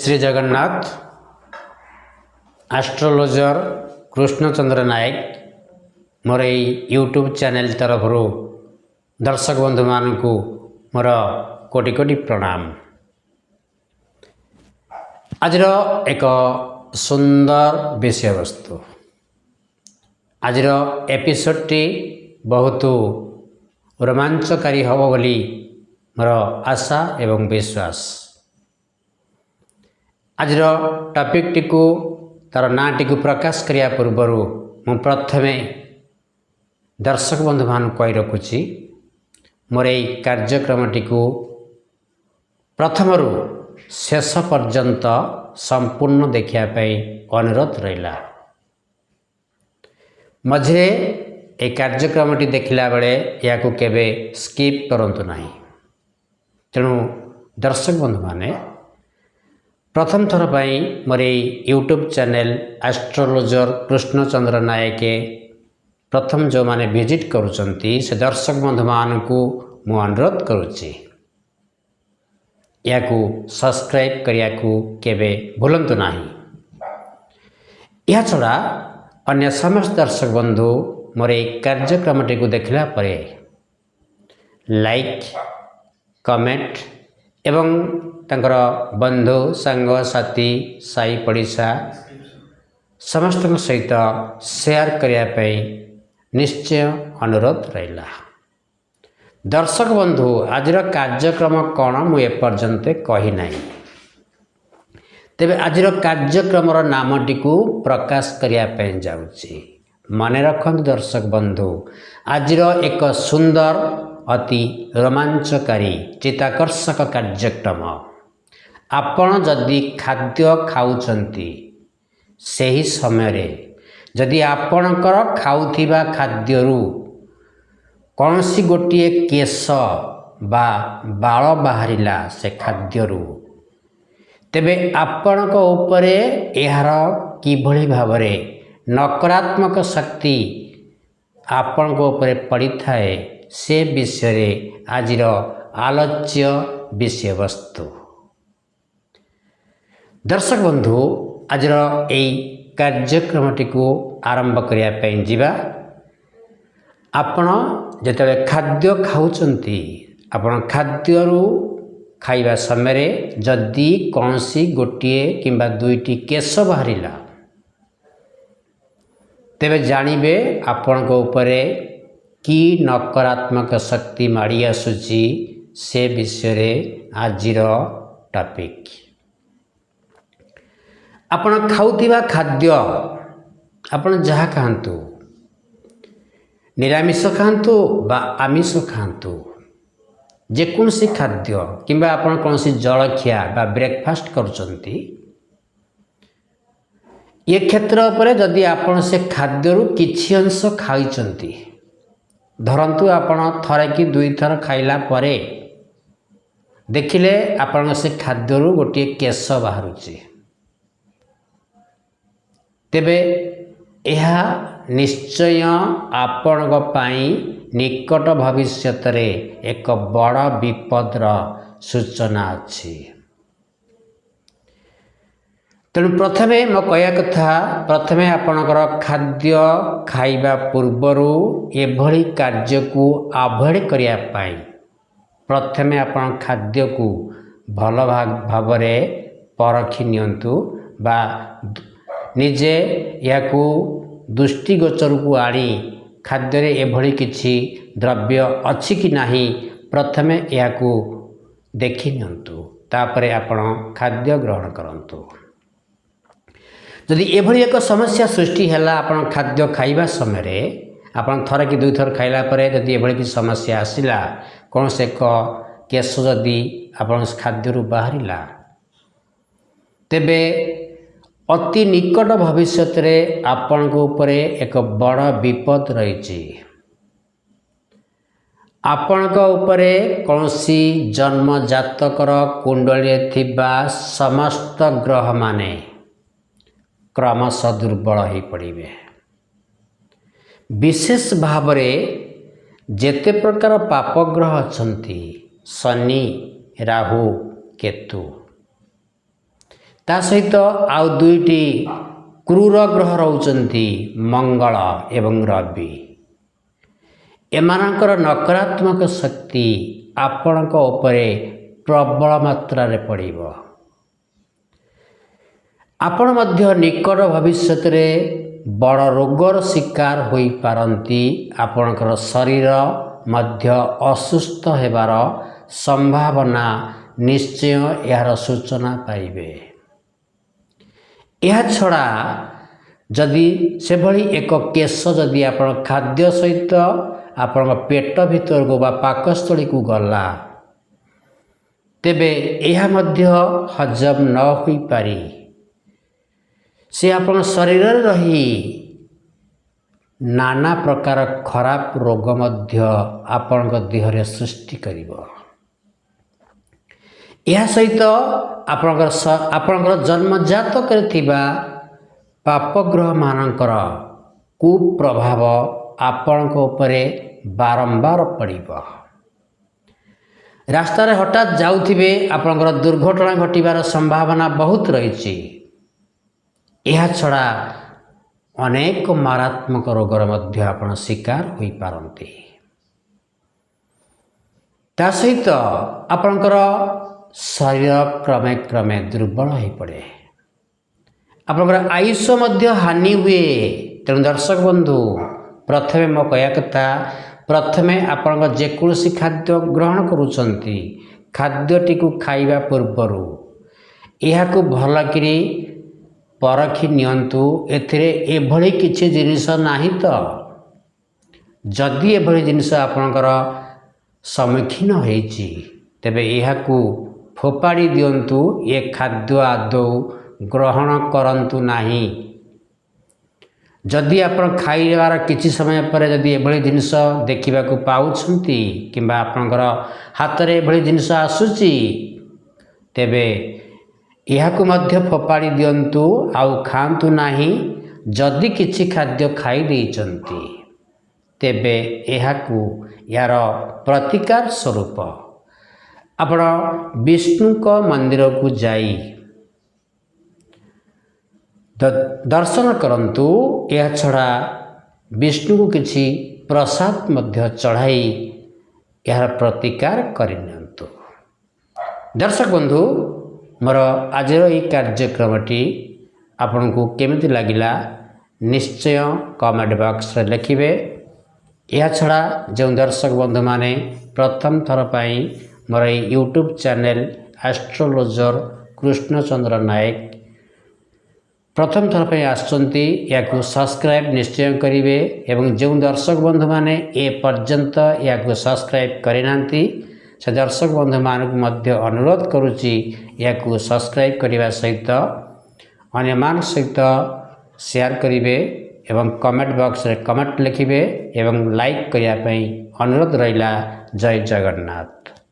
Shri Jagannath astrologer Krishnachandra नायक मोर YouTube channel तरफ दर्शक बंधु मानक मोर कोटि कोटि प्रणाम। आज एक सुंदर विषय वस्तु आज एपिसोडटी बहुत रोमांचकारी हम बोली मोर आशा एवं विश्वास। आज टॉपिक टी को तार नाटी को प्रकाश करिया पूर्वर मु प्रथमे दर्शक बंधु मान कही रखुची मोर यही कार्यक्रम टी को प्रथम शेष पर्यंत संपूर्ण देखापी अनुरोध रहा। मझे ए कार्यक्रम टी देखला बेले या केवे स्किप करंतु नहीं। तेणु दर्शक बंधु माने प्रथम थर पाई मोर यूट्यूब चैनल एस्ट्रोलॉजर कृष्णचंद्र नायक प्रथम जो माने विजिट करुचंती से दर्शक बंधु मान को मु अनुरोध करुच्ची या सब्सक्राइब करिया को केवे भूलंतु नहीं। यह छड़ा अन्य समस्त दर्शक बंधु मोर कार्यक्रम टी को देखला परे लाइक कमेंट एवं तांकर बंधु सांग साथी साई पड़िशा समस्त सहित शेयर करने निश्चय अनुरोध रहा। दर्शक बंधु आज कार्यक्रम कौन मुझे एपर्यंत कही नहीं। तेबे आज कार्यक्रम नामटी को प्रकाश करने जाऊँगी। मन रखंतु दर्शक बंधु आज एक सुंदर अति रोमांचकारी चित्ताकर्षक कार्यक्रम। आपण जदि खाद्य खाउचंती सही समय रे जदि आपणकर खाउथिबा खाद्यरु कौनसी गोटे केश बा बाल बाहरिला से खाद्यरु तेबे आपणक उपरे एहार किभଳି भावरे नकारात्मक शक्ति आपणक उपरे पड़ी थाए से विषय आज आलोच्य विषय वस्तु। दर्शक बंधु आज यही कार्यक्रमटी को आरंभ करने जीवा। आपण जिते खाद्य खाऊचंती आपण खाद्यरू खाइबा समय जदि कौनसी गोटे किंबा दुईटी केश बाहरिला तेबे जानिबे आपण को उपरे कि नकारात्मक शक्ति माड़ी आसुची से विषय आज टॉपिक। आपण खाउथिबा खाद्य आपण जहाँ खातु निरामिष खातु बा आमिष खातु जेकोसी खाद्य किंबा आपण कौन जलखिया बा ब्रेकफास्ट करुचंती ये क्षेत्र पर जदि आपण से खाद्यरू किछि अंश खाइचंती धरंतु आपण थरे कि दुई थर खाइला परे देखिले आपण से खाद्यरू गोटे केश बाहरुची तेबे यह निश्चय आपण निकट भविष्यत रे एक बड़ विपदर सूचना अच्छी। तेणु प्रथमे मो कहया कथा प्रथमे आपणकर खाद्य खाइबा पूर्वरु एभली कार्य को अवॉइड करिया पाई प्रथमे आपण खाद्य को भल भावरे परखी नियंतु बा निजे या दृष्टिगोचर को आनी खाद्य रे एभली किछि द्रव्य अच्छी कि नहीं प्रथमे या देखि नियंतु तापरे आपण खाद्य ग्रहण करंतु। जदि एभली एक समस्या सृष्टि हैला आपण खाद्य खाइबा समय रे आपण थरे कि दुई थर खाइला परे जदि एभली कि समस्या आसिला कौन से केश जदि आपण खाद्य बाहरिला तेबे अति निकट भविष्यत रे आपण को ऊपरे एक बड़ विपद रही। आपण को ऊपरे कौनसी जन्म जातकर कुंडली थिबा समस्त ग्रह माने क्रमशः दुर्बल हो पड़े। विशेष भावरे जेते प्रकार पापग्रह अच्छी शनि राहु केतु ତା ସହିତ ଆଉ ଦୁଇଟି କ୍रूर ଗ୍ରହ ରହୁଛନ୍ତି ମଙ୍ଗଳ ଏବଂ ରବି। ଏମାନଙ୍କର ନକାରାତ୍ମକ ଶକ୍ତି ଆପଣଙ୍କ ଉପରେ ପ୍ରବଳ ମାତ୍ରାରେ ପଡ଼ିବ। ଆପଣ ମଧ୍ୟ ନିକଟ ଭବିଷ୍ୟତରେ ବଡ଼ ରୋଗର ଶିକାର ହୋଇପାରନ୍ତି। ଆପଣଙ୍କର ଶରୀର ମଧ୍ୟ ଅସୁସ୍ଥ ହେବାର ସମ୍ଭାବନା ନିଶ୍ଚୟ ଏହାର ସୂଚନା ପାଇବେ। ଏହା ଛଡ଼ା ଯଦି ସେଭଳି ଏକ କେଶ ଯଦି ଆପଣ ଖାଦ୍ୟ ସହିତ ଆପଣଙ୍କ ପେଟ ଭିତରକୁ ବା ପାକସ୍ଥଳୀକୁ ଗଲା, ତେବେ ଏହା ମଧ୍ୟ ହଜମ ନ ହୋଇପାରି ସେ ଆପଣଙ୍କ ଶରୀରରେ ରହି ନାନା ପ୍ରକାର ଖରାପ ରୋଗ ମଧ୍ୟ ଆପଣଙ୍କ ଦେହରେ ସୃଷ୍ଟି କରିବ। ଏହା ସହିତ ଆପଣଙ୍କର ଜନ୍ମଜାତକରେ ଥିବା ପାପଗ୍ରହମାନଙ୍କର କୁପ୍ରଭାବ ଆପଣଙ୍କ ଉପରେ ବାରମ୍ବାର ପଡ଼ିବ। ରାସ୍ତାରେ ହଠାତ୍ ଯାଉଥିବେ, ଆପଣଙ୍କର ଦୁର୍ଘଟଣା ଘଟିବାର ସମ୍ଭାବନା ବହୁତ ରହିଛି। ଏହା ଛଡ଼ା ଅନେକ ମାରାତ୍ମକ ରୋଗର ମଧ୍ୟ ଆପଣ ଶିକାର ହୋଇପାରନ୍ତି। ତା ସହିତ ଆପଣଙ୍କର ଶରୀର କ୍ରମେ କ୍ରମେ ଦୁର୍ବଳ ହୋଇପଡ଼େ। ଆପଣଙ୍କର ଆୟୁଷ ମଧ୍ୟ ହାନି ହୁଏ। ତେଣୁ ଦର୍ଶକ ବନ୍ଧୁ, ପ୍ରଥମେ ମୋ କହିବା କଥା, ପ୍ରଥମେ ଆପଣଙ୍କ ଯେକୌଣସି ଖାଦ୍ୟ ଗ୍ରହଣ କରୁଛନ୍ତି, ଖାଦ୍ୟଟିକୁ ଖାଇବା ପୂର୍ବରୁ ଏହାକୁ ଭଲକିରି ପରଖି ନିଅନ୍ତୁ। ଏଥିରେ ଏଭଳି କିଛି ଜିନିଷ ନାହିଁ ତ? ଯଦି ଏଭଳି ଜିନିଷ ଆପଣଙ୍କର ସମ୍ମୁଖୀନ ହେଇଛି, ତେବେ ଏହାକୁ ଫୋପାଡ଼ି ଦିଅନ୍ତୁ। ଏ ଖାଦ୍ୟ ଆଦୌ ଗ୍ରହଣ କରନ୍ତୁ ନାହିଁ। ଯଦି ଆପଣ ଖାଇବାର କିଛି ସମୟ ପରେ ଯଦି ଏଭଳି ଜିନିଷ ଦେଖିବାକୁ ପାଉଛନ୍ତି କିମ୍ବା ଆପଣଙ୍କର ହାତରେ ଏଭଳି ଜିନିଷ ଆସୁଛି, ତେବେ ଏହାକୁ ମଧ୍ୟ ଫୋପାଡ଼ି ଦିଅନ୍ତୁ, ଆଉ ଖାଆନ୍ତୁ ନାହିଁ। ଯଦି କିଛି ଖାଦ୍ୟ ଖାଇ ଦେଇଛନ୍ତି, ତେବେ ଏହାକୁ ଏହାର ପ୍ରତିକାର ସ୍ୱରୂପ ଆପଣ ବିଷ୍ଣୁଙ୍କ ମନ୍ଦିରକୁ ଯାଇ ଦର୍ଶନ କରନ୍ତୁ। ଏହା ଛଡ଼ା ବିଷ୍ଣୁଙ୍କୁ କିଛି ପ୍ରସାଦ ମଧ୍ୟ ଚଢ଼ାଇ ଏହାର ପ୍ରତିକାର କରିନିଅନ୍ତୁ। ଦର୍ଶକ ବନ୍ଧୁ, ମୋର ଆଜିର ଏହି କାର୍ଯ୍ୟକ୍ରମଟି ଆପଣଙ୍କୁ କେମିତି ଲାଗିଲା ନିଶ୍ଚୟ କମେଣ୍ଟ ବକ୍ସରେ ଲେଖିବେ। ଏହା ଛଡ଼ା ଯେଉଁ ଦର୍ଶକ ବନ୍ଧୁମାନେ ପ୍ରଥମ ଥର ପାଇଁ ମୋର ଏହି YouTube channel astrologer Krishnachandra Nayak ପ୍ରଥମ ଥର ପାଇଁ ଆସୁଛନ୍ତି, ଏହାକୁ ସବସ୍କ୍ରାଇବ୍ ନିଶ୍ଚୟ କରିବେ। ଏବଂ ଯେଉଁ ଦର୍ଶକ ବନ୍ଧୁମାନେ ଏ ପର୍ଯ୍ୟନ୍ତ ଏହାକୁ ସବସ୍କ୍ରାଇବ୍ କରିନାହାନ୍ତି, ସେ ଦର୍ଶକ ବନ୍ଧୁମାନଙ୍କୁ ମଧ୍ୟ ଅନୁରୋଧ କରୁଛି ଏହାକୁ ସବସ୍କ୍ରାଇବ୍ କରିବା ସହିତ ଅନ୍ୟମାନଙ୍କ ସହିତ ସେୟାର କରିବେ ଏବଂ କମେଣ୍ଟ ବକ୍ସରେ କମେଣ୍ଟ ଲେଖିବେ ଏବଂ ଲାଇକ୍ କରିବା ପାଇଁ ଅନୁରୋଧ ରହିଲା। ଜୟ ଜଗନ୍ନାଥ।